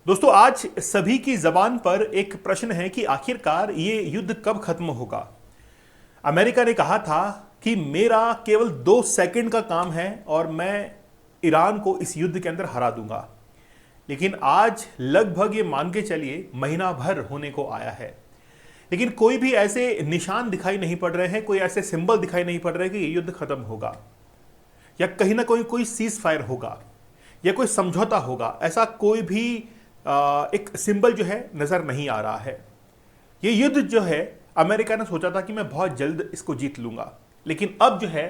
दोस्तों, आज सभी की जबान पर एक प्रश्न है कि आखिरकार ये युद्ध कब खत्म होगा। अमेरिका ने कहा था कि मेरा केवल 2 सेकंड का काम है और मैं ईरान को इस युद्ध के अंदर हरा दूंगा। लेकिन आज लगभग ये मान के चलिए महीना भर होने को आया है, लेकिन कोई भी ऐसे निशान दिखाई नहीं पड़ रहे हैं, कोई ऐसे सिंबल दिखाई नहीं पड़ रहे कि ये युद्ध खत्म होगा या कहीं ना कोई सीज फायर होगा या कोई समझौता होगा। ऐसा कोई भी एक सिंबल जो है नजर नहीं आ रहा है। ये युद्ध जो है अमेरिका ने सोचा था कि मैं बहुत जल्द इसको जीत लूंगा, लेकिन अब जो है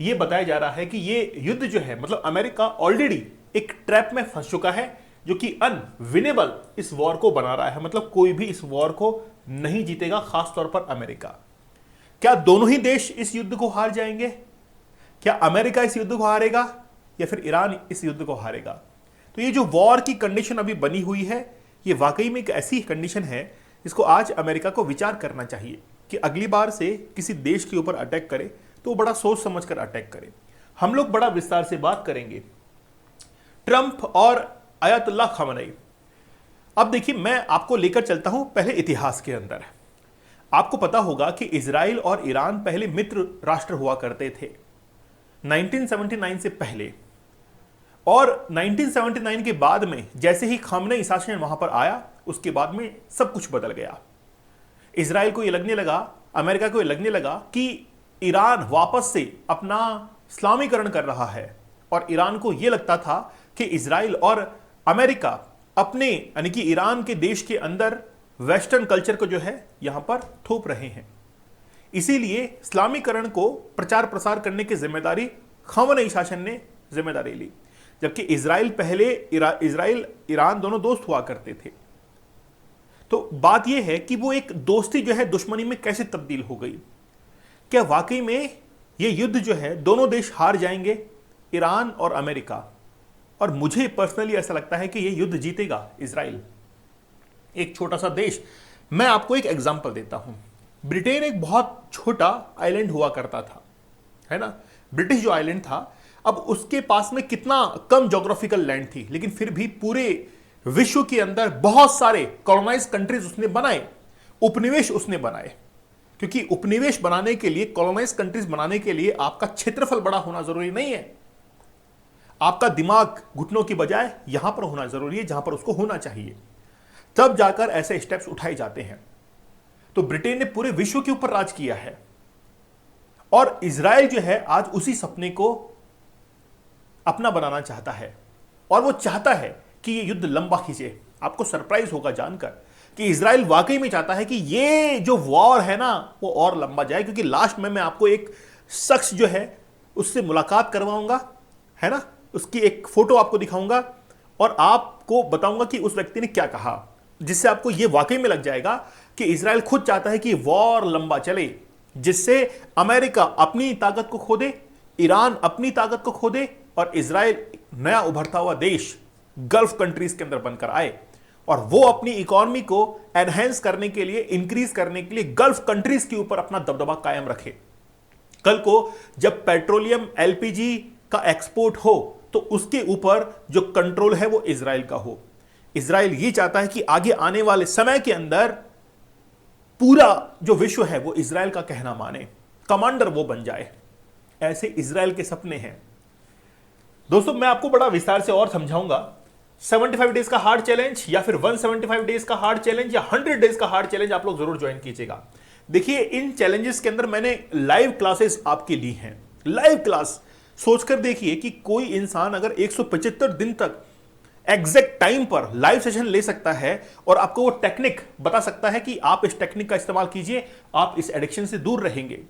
ये बताया जा रहा है कि ये युद्ध जो है मतलब अमेरिका ऑलरेडी एक ट्रैप में फंस चुका है जो कि अनविनेबल इस वॉर को बना रहा है। मतलब कोई भी इस वॉर को नहीं जीतेगा, खासतौर पर अमेरिका। क्या दोनों ही देश इस युद्ध को हार जाएंगे? क्या अमेरिका इस युद्ध को हारेगा या फिर ईरान इस युद्ध को हारेगा? तो ये जो वॉर की कंडीशन अभी बनी हुई है, ये वाकई में एक ऐसी कंडीशन है जिसको आज अमेरिका को विचार करना चाहिए कि अगली बार से किसी देश के ऊपर अटैक करे तो बड़ा सोच समझ कर अटैक करे। हम लोग बड़ा विस्तार से बात करेंगे ट्रंप और आयतुल्लाह खामेनी। अब देखिए, मैं आपको लेकर चलता हूं पहले इतिहास के अंदर। आपको पता होगा कि इजराइल और ईरान पहले मित्र राष्ट्र हुआ करते थे 1979 से पहले, और 1979 के बाद में जैसे ही खामेनी शासन वहां पर आया, उसके बाद में सब कुछ बदल गया। इजराइल को यह लगने लगा, अमेरिका को यह लगने लगा कि ईरान वापस से अपना इस्लामीकरण कर रहा है, और ईरान को यह लगता था कि इजराइल और अमेरिका अपने यानी कि ईरान के देश के अंदर वेस्टर्न कल्चर को जो है यहां पर थोप रहे हैं। इसीलिए इस्लामीकरण को प्रचार प्रसार करने की जिम्मेदारी खामेनी शासन ने जिम्मेदारी ली, जबकि इजराइल पहले इजराइल ईरान दोनों दोस्त हुआ करते थे। तो बात यह है कि वो एक दोस्ती जो है दुश्मनी में कैसे तब्दील हो गई। क्या वाकई में ये युद्ध जो है दोनों देश हार जाएंगे, ईरान और अमेरिका? और मुझे पर्सनली ऐसा लगता है कि ये युद्ध जीतेगा इजराइल, एक छोटा सा देश। मैं आपको एक एग्जांपल देता हूं। ब्रिटेन एक बहुत छोटा आइलैंड हुआ करता था, है ना। ब्रिटिश जो आइलैंड था, अब उसके पास में कितना कम ज्योग्राफिकल लैंड थी, लेकिन फिर भी पूरे विश्व के अंदर बहुत सारे कॉलोनाइज कंट्रीज उसने बनाए, उपनिवेश उसने बनाए। क्योंकि उपनिवेश बनाने के लिए, कॉलोनाइज कंट्रीज बनाने के लिए आपका क्षेत्रफल बड़ा होना जरूरी नहीं है, आपका दिमाग घुटनों की बजाय यहां पर होना जरूरी है जहां पर उसको होना चाहिए। तब जाकर ऐसे स्टेप्स उठाए जाते हैं। तो ब्रिटेन ने पूरे विश्व के ऊपर राज किया है, और इजराइल जो है आज उसी सपने को अपना बनाना चाहता है, और वो चाहता है कि ये युद्ध लंबा खींचे। आपको सरप्राइज होगा जानकर कि इजराइल वाकई में चाहता है कि ये जो वॉर है ना वो और लंबा जाए, क्योंकि लास्ट में मैं आपको एक शख्स जो है उससे मुलाकात करवाऊंगा, है ना, उसकी एक फोटो आपको दिखाऊंगा और आपको बताऊंगा कि उस व्यक्ति ने क्या कहा, जिससे आपको ये वाकई में लग जाएगा कि इजराइल खुद चाहता है कि वॉर लंबा चले, जिससे अमेरिका अपनी ताकत को खो दे, ईरान अपनी ताकत को खो दे, और इजराइल नया उभरता हुआ देश गल्फ कंट्रीज के अंदर बनकर आए, और वो अपनी इकोनॉमी को एनहेंस करने के लिए, इंक्रीज करने के लिए गल्फ कंट्रीज के ऊपर अपना दबदबा कायम रखे। कल को जब पेट्रोलियम एलपीजी का एक्सपोर्ट हो तो उसके ऊपर जो कंट्रोल है वो इजराइल का हो। इजराइल ये चाहता है कि आगे आने वाले समय के अंदर पूरा जो विश्व है वो इजराइल का कहना माने, कमांडर वो बन जाए। ऐसे इजराइल के सपने हैं। दोस्तों, मैं आपको बड़ा विस्तार से और समझाऊंगा 75 डेज का हार्ड चैलेंज या फिर 175 डेज का हार्ड चैलेंज या 100 डेज का हार्ड चैलेंज आप लोग जरूर ज्वाइन कीजिएगा। देखिए, इन चैलेंजेस के अंदर मैंने लाइव क्लासेस आपके ली हैं। लाइव क्लास सोचकर देखिए कि कोई इंसान अगर 175 दिन तक एग्जैक्ट टाइम पर लाइव सेशन ले सकता है और आपको वो टेक्निक बता सकता है कि आप इस टेक्निक का इस्तेमाल कीजिए, आप इस एडिक्शन से दूर रहेंगे।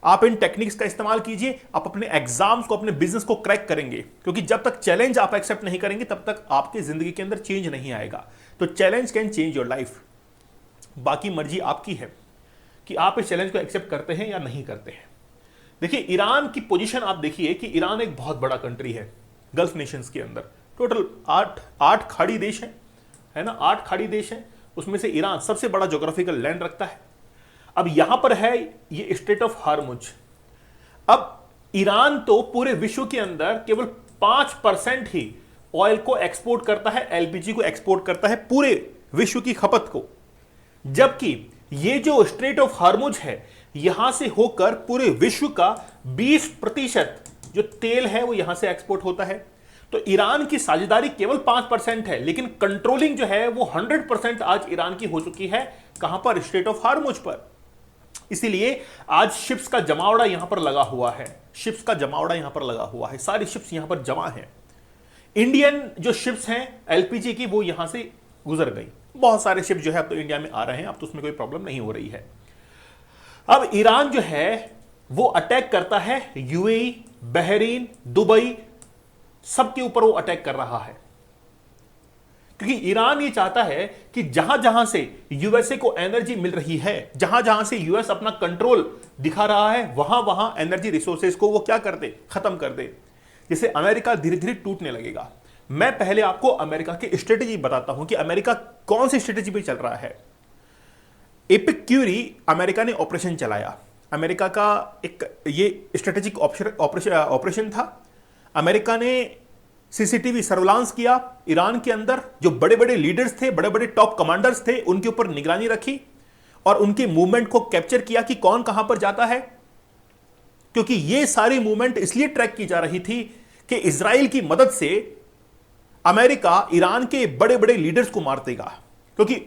आप इन टेक्निक्स का इस्तेमाल कीजिए, आप अपने एग्जाम्स को, अपने बिजनेस को क्रैक करेंगे। क्योंकि जब तक चैलेंज आप एक्सेप्ट नहीं करेंगे तब तक आपकी जिंदगी के अंदर चेंज नहीं आएगा। तो challenge can change your life. बाकी मर्जी आपकी है कि आप इस चैलेंज को एक्सेप्ट करते हैं या नहीं करते हैं। देखिए, ईरान की पोजीशन आप देखिए कि ईरान एक बहुत बड़ा कंट्री है गल्फ नेशंस के अंदर। टोटल आठ खाड़ी देश है ना, 8 खाड़ी देश हैं, उसमें से ईरान सबसे बड़ा ज्योग्राफिकल लैंड रखता है। अब यहां पर है ये स्ट्रेट ऑफ हार्मुज। अब ईरान तो पूरे विश्व के अंदर केवल 5% ही ऑयल को एक्सपोर्ट करता है, एलपीजी को एक्सपोर्ट करता है पूरे विश्व की खपत को, जबकि ये जो स्ट्रेट ऑफ हार्मुज है यहां से होकर पूरे विश्व का 20% जो तेल है वो यहां से एक्सपोर्ट होता है। तो ईरान की साझेदारी केवल 5% है, लेकिन कंट्रोलिंग जो है वो 100% आज ईरान की हो चुकी है। कहां पर? स्ट्रेट ऑफ हार्मुज पर। इसीलिए आज शिप्स का जमावड़ा यहां पर लगा हुआ है, शिप्स का जमावड़ा यहां पर लगा हुआ है, सारी शिप्स यहां पर जमा है। इंडियन जो शिप्स हैं एलपीजी की वो यहां से गुजर गई, बहुत सारे शिप जो है अब तो इंडिया में आ रहे हैं, अब तो उसमें कोई प्रॉब्लम नहीं हो रही है। अब ईरान जो है वो अटैक करता है यूएई, बहरीन, दुबई, सबके ऊपर वो अटैक कर रहा है, क्योंकि ईरान ये चाहता है कि जहां जहां से यूएसए को एनर्जी मिल रही है, जहां जहां से यूएस अपना कंट्रोल दिखा रहा है, वहां वहां एनर्जी रिसोर्सेज को वो क्या कर दे? खत्म कर दे। जैसे अमेरिका धीरे धीरे टूटने लगेगा। मैं पहले आपको अमेरिका की स्ट्रेटेजी बताता हूं कि अमेरिका कौन सी स्ट्रेटेजी पे चल रहा है। एपिक क्यूरी अमेरिका ने ऑपरेशन चलाया, अमेरिका का एक ये स्ट्रेटेजिक ऑपरेशन था। अमेरिका ने सीसीटीवी सर्विलांस किया, ईरान के अंदर जो बड़े बड़े लीडर्स थे, बड़े बड़े टॉप कमांडर्स थे, उनके ऊपर निगरानी रखी और उनके मूवमेंट को कैप्चर किया कि कौन कहां पर जाता है, क्योंकि ये सारी मूवमेंट इसलिए ट्रैक की जा रही थी कि इजराइल की मदद से अमेरिका ईरान के बड़े बड़े लीडर्स को मार देगा, क्योंकि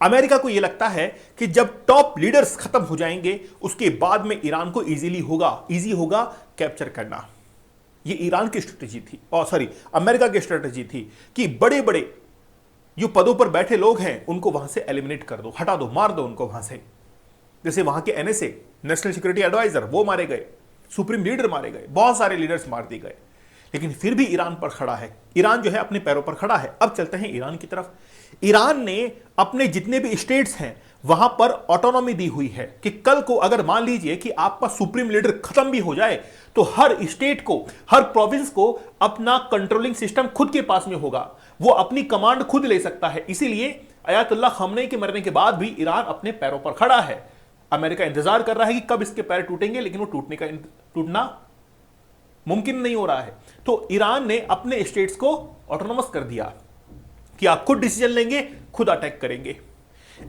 अमेरिका को यह लगता है कि जब टॉप लीडर्स खत्म हो जाएंगे उसके बाद में ईरान को इजी होगा कैप्चर करना। ये ईरान की स्ट्रेटेजी थी, और सॉरी अमेरिका की स्ट्रेटेजी थी कि बड़े बड़े जो पदों पर बैठे लोग हैं उनको वहां से एलिमिनेट कर दो, हटा दो, मार दो उनको वहां से। जैसे वहां के एनएसए, नेशनल सिक्योरिटी एडवाइजर, वो मारे गए, सुप्रीम लीडर मारे गए, बहुत सारे लीडर्स मार दिए गए, लेकिन फिर भी ईरान पर खड़ा है। ईरान जो है अपने पैरों पर खड़ा है। अब चलते हैं ईरान की तरफ। ईरान ने अपने जितने भी स्टेट्स हैं वहां पर ऑटोनॉमी दी हुई है कि कल को अगर मान लीजिए कि आपका सुप्रीम लीडर खत्म भी हो जाए तो हर स्टेट को, हर प्रोविंस को अपना कंट्रोलिंग सिस्टम खुद के पास में होगा, वो अपनी कमांड खुद ले सकता है। इसीलिए अयातुल्लाह खमनेई के मरने के बाद भी ईरान अपने पैरों पर खड़ा है। अमेरिका इंतजार कर रहा है कि कब इसके पैर टूटेंगे, लेकिन वो टूटना मुमकिन नहीं हो रहा है। तो ईरान ने अपने स्टेट्स को ऑटोनोमस कर दिया कि आप खुद डिसीजन लेंगे, खुद अटैक करेंगे।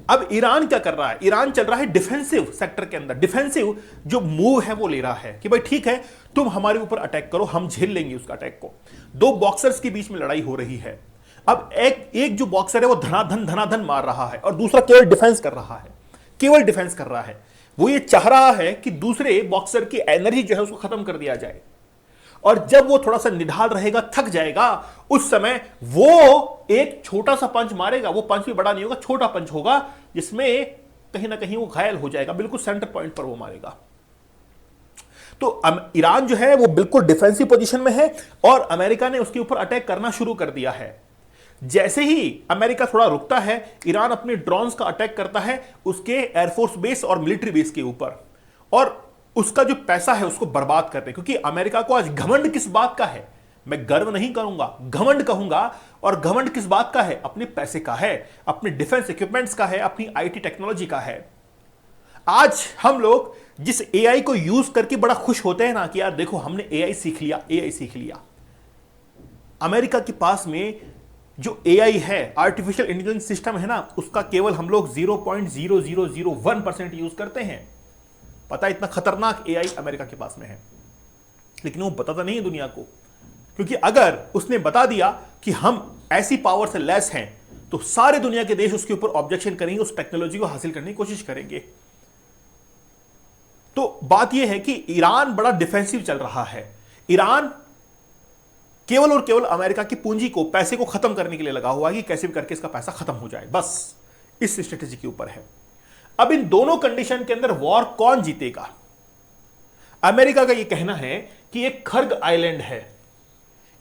अब ईरान क्या कर रहा है? ईरान चल रहा है डिफेंसिव सेक्टर के अंदर। डिफेंसिव जो मूव है वो ले रहा है कि भाई ठीक है, तुम हमारे ऊपर अटैक करो, हम झेल लेंगे उसका अटैक को। दो बॉक्सर्स के बीच में लड़ाई हो रही है। अब एक जो बॉक्सर है वो धनाधन मार रहा है और दूसरा केवल डिफेंस कर रहा है, केवल डिफेंस कर रहा है। वो ये चाह रहा है कि दूसरे बॉक्सर की एनर्जी जो है उसको खत्म कर दिया जाए, और जब वो थोड़ा सा निढाल रहेगा, थक जाएगा, उस समय वो एक छोटा सा पंच मारेगा। वो पंच भी बड़ा नहीं होगा, छोटा पंच होगा, जिसमें कहीं ना कहीं वो घायल हो जाएगा, बिल्कुल सेंटर पॉइंट पर वो मारेगा। तो ईरान जो है वो बिल्कुल डिफेंसिव पोजीशन में है और अमेरिका ने उसके ऊपर अटैक करना शुरू कर दिया है। जैसे ही अमेरिका थोड़ा रुकता है, ईरान अपने ड्रोन्स का अटैक करता है उसके एयरफोर्स बेस और मिलिट्री बेस के ऊपर, और उसका जो पैसा है उसको बर्बाद करते हैं। क्योंकि अमेरिका को आज घमंड किस बात का है? मैं गर्व नहीं करूंगा, घमंड कहूंगा। और घमंड किस बात का है? अपने पैसे का है, अपने डिफेंस इक्विपमेंट्स का है, अपनी आईटी टेक्नोलॉजी का है। आज हम लोग जिस एआई को यूज करके बड़ा खुश होते हैं ना कि यार देखो हमने एआई सीख लिया, एआई सीख लिया। अमेरिका के पास में जो एआई है, आर्टिफिशियल इंटेलिजेंस सिस्टम है ना, उसका केवल हम लोग 0.0001% यूज करते हैं। पता है इतना खतरनाक एआई अमेरिका के पास में है, लेकिन वो बताता नहीं है दुनिया को, क्योंकि अगर उसने बता दिया कि हम ऐसी पावर से लैस हैं तो सारे दुनिया के देश उसके ऊपर ऑब्जेक्शन करेंगे, उस टेक्नोलॉजी को हासिल करने की कोशिश करेंगे। तो बात यह है कि ईरान बड़ा डिफेंसिव चल रहा है। ईरान केवल और केवल अमेरिका की पूंजी को, पैसे को खत्म करने के लिए लगा हुआ है कि कैसे भी करके इसका पैसा खत्म हो जाए, बस इस स्ट्रेटेजी के ऊपर है। अब इन दोनों कंडीशन के अंदर वॉर कौन जीतेगा? अमेरिका का यह कहना है कि एक खर्ग आइलैंड है,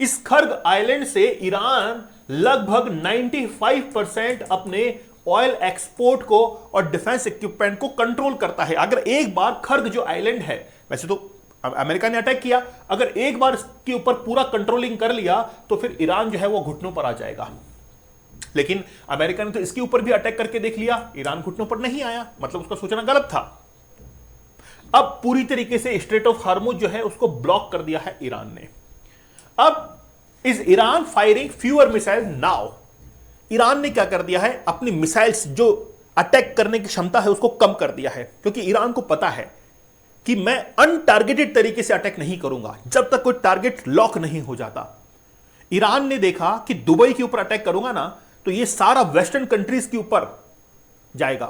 इस खर्ग आइलैंड से ईरान लगभग 95% अपने ऑयल एक्सपोर्ट को और डिफेंस इक्विपमेंट को कंट्रोल करता है। अगर एक बार खर्ग जो आइलैंड है, वैसे तो अमेरिका ने अटैक किया, अगर एक बार इसके ऊपर पूरा कंट्रोलिंग कर लिया तो फिर ईरान जो है वो घुटनों पर आ जाएगा। लेकिन अमेरिका ने तो इसके ऊपर भी अटैक करके देख लिया, ईरान घुटनों पर नहीं आया, मतलब उसका सोचना गलत था। अब पूरी तरीके से स्ट्रेट ऑफ हार्मुज जो है उसको ब्लॉक कर दिया है ईरान ने। अब is Iran firing fewer missile now? Iran ने क्या कर दिया है, अपनी मिसाइल्स जो अटैक करने की क्षमता है उसको कम कर दिया है, क्योंकि ईरान को पता है कि मैं अनटारगेटेड तरीके से अटैक नहीं करूंगा जब तक कोई टारगेट लॉक नहीं हो जाता। ईरान ने देखा कि दुबई के ऊपर अटैक करूंगा ना तो ये सारा वेस्टर्न कंट्रीज के ऊपर जाएगा,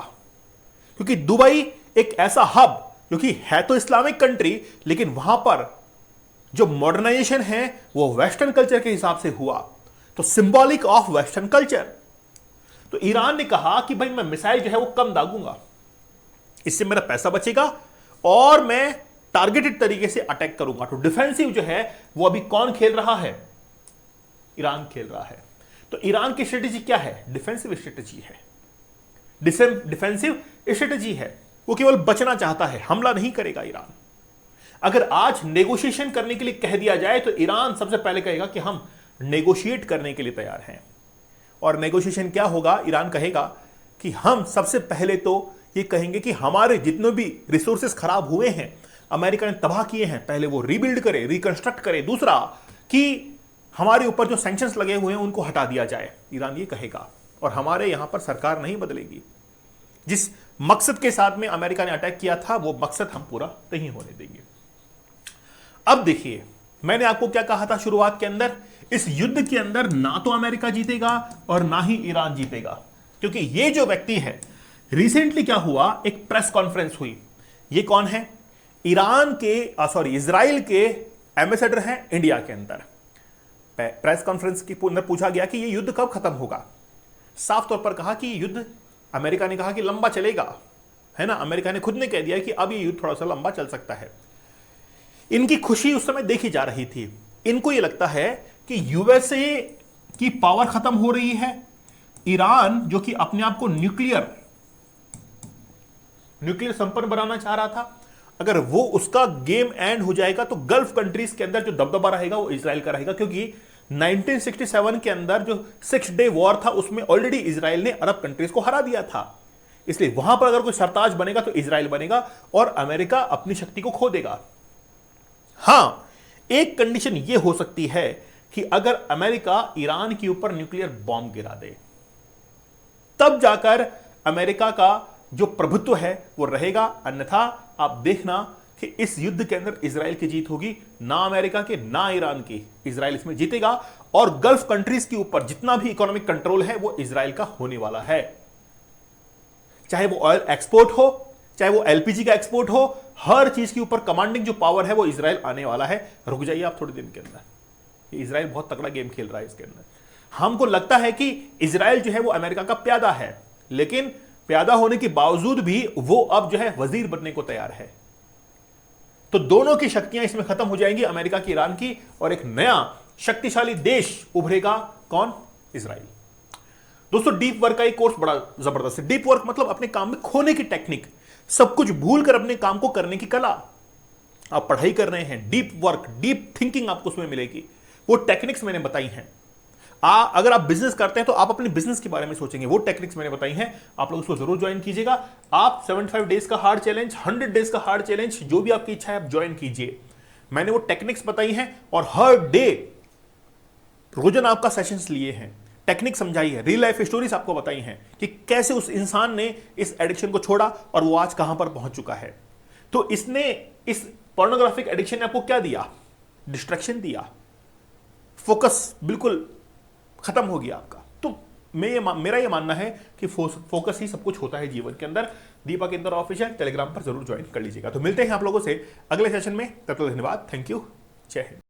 क्योंकि दुबई एक ऐसा हब, क्योंकि है तो इस्लामिक कंट्री लेकिन वहां पर जो मॉडर्नाइजेशन है वो वेस्टर्न कल्चर के हिसाब से हुआ, तो सिंबॉलिक ऑफ वेस्टर्न कल्चर। तो ईरान ने कहा कि भाई मैं मिसाइल जो है वो कम दागूंगा, इससे मेरा पैसा बचेगा और मैं टारगेटेड तरीके से अटैक करूंगा। तो डिफेंसिव जो है वो अभी कौन खेल रहा है? ईरान खेल रहा है। तो ईरान की स्ट्रेटेजी क्या है? डिफेंसिव स्ट्रेटेजी है, डिफेंसिव स्ट्रेटेजी है। वो केवल बचना चाहता है, हमला नहीं करेगा ईरान। अगर आज नेगोशिएशन करने के लिए कह दिया जाए तो ईरान सबसे पहले कहेगा कि हम नेगोशिएट करने के लिए तैयार हैं। और नेगोशिएशन क्या होगा? ईरान कहेगा कि हम सबसे पहले तो ये कहेंगे कि हमारे जितने भी रिसोर्सेस खराब हुए हैं, अमेरिका ने तबाह किए हैं, पहले वो रीबिल्ड करे, रिकंस्ट्रक्ट करे। दूसरा कि हमारे ऊपर जो सैंक्शंस लगे हुए हैं उनको हटा दिया जाए, ईरान ये कहेगा। और हमारे यहां पर सरकार नहीं बदलेगी। जिस मकसद के साथ में अमेरिका ने अटैक किया था वो मकसद हम पूरा नहीं होने देंगे। अब देखिए, मैंने आपको क्या कहा था शुरुआत के अंदर, इस युद्ध के अंदर ना तो अमेरिका जीतेगा और ना ही ईरान जीतेगा, क्योंकि ये जो व्यक्ति है, रिसेंटली क्या हुआ, एक प्रेस कॉन्फ्रेंस हुई। ये कौन है? ईरान के इजराइल के एम्बेसडर हैं इंडिया के अंदर। प्रेस कॉन्फ्रेंस के अंदर पूछा गया कि ये युद्ध कब खत्म होगा। साफ तौर पर कहा कि युद्ध, अमेरिका ने कहा कि लंबा चलेगा, है ना। अमेरिका ने खुद ने कह दिया कि अब ये युद्ध थोड़ा सा लंबा चल सकता है। इनकी खुशी उस समय देखी जा रही थी। इनको ये लगता है कि यूएसए की पावर खत्म हो रही है। ईरान जो कि अपने आप को न्यूक्लियर संपन्न बनाना चाह रहा था, अगर वो उसका गेम एंड हो जाएगा तो गल्फ कंट्रीज के अंदर जो दबदबा रहेगा वो इजराइल का रहेगा, क्योंकि 1967 के अंदर जो 6 डे वॉर था उसमें ऑलरेडी इजराइल ने अरब कंट्रीज को हरा दिया था। इसलिए वहां पर अगर कोई सरताज बनेगा तो इजराइल बनेगा और अमेरिका अपनी शक्ति को खो देगा। हां, एक कंडीशन यह हो सकती है कि अगर अमेरिका ईरान के ऊपर न्यूक्लियर बॉम्ब गिरा दे, तब जाकर अमेरिका का जो प्रभुत्व है वो रहेगा। अन्यथा आप देखना कि इस युद्ध के अंदर इजराइल की जीत होगी, ना अमेरिका के ना ईरान की। इजराइल इसमें जीतेगा और गल्फ कंट्रीज के ऊपर जितना भी इकोनॉमिक कंट्रोल है वो इजराइल का होने वाला है। चाहे वो ऑयल एक्सपोर्ट हो, चाहे वो एलपीजी का एक्सपोर्ट हो, हर चीज के ऊपर कमांडिंग जो पावर है वो इजराइल आने वाला है। रुक जाइए आप थोड़े दिन के अंदर। इजराइल बहुत तगड़ा गेम खेल रहा है इसके अंदर। हमको लगता है कि इजराइल जो है वो अमेरिका का प्यादा है, लेकिन प्यादा होने के बावजूद भी वो अब जो है वजीर बनने को तैयार है। तो दोनों की शक्तियां इसमें खत्म हो जाएंगी, अमेरिका की, ईरान की, और एक नया शक्तिशाली देश उभरेगा। कौन? इजराइल। दोस्तों, डीप वर्क का एक कोर्स बड़ा जबरदस्त है। डीप वर्क मतलब अपने काम में खोने की टेक्निक, सब कुछ भूल कर अपने काम को करने की कला। आप पढ़ाई कर रहे हैं, डीप वर्क, डीप थिंकिंग आपको उसमें मिलेगी। वो टेक्निक्स मैंने बताई हैं। अगर आप बिजनेस करते हैं तो आप अपने बिजनेस के बारे में सोचेंगे, वो टेक्निक्स मैंने बताई हैं। आप लोग उसको जरूर ज्वाइन कीजिएगा। आप 75 डेज का हार्ड चैलेंज, 100 डेज का हार्ड चैलेंज, जो भी आपकी इच्छा है आप ज्वाइन कीजिए। मैंने वो टेक्निक्स बताई हैं और हर डे रोजाना आपका सेशंस लिए हैं, टेक्निक समझाई है, रियल लाइफ स्टोरीज आपको बताई हैं कि कैसे उस इंसान ने इस एडिक्शन को छोड़ा और वो आज कहां पर पहुंच चुका है। तो इसने, इस पोर्नोग्राफिक एडिक्शन ने आपको क्या दिया? डिस्ट्रैक्शन दिया, फोकस बिल्कुल खत्म हो गया आपका। तो मेरा ये मानना है कि फोकस ही सब कुछ होता है जीवन के अंदर। दीपक इंदौर ऑफिशियल टेलीग्राम पर जरूर ज्वाइन कर लीजिएगा। तो मिलते हैं आप लोगों से अगले सेशन में। तब तक धन्यवाद, थैंक यू, जय हिंद।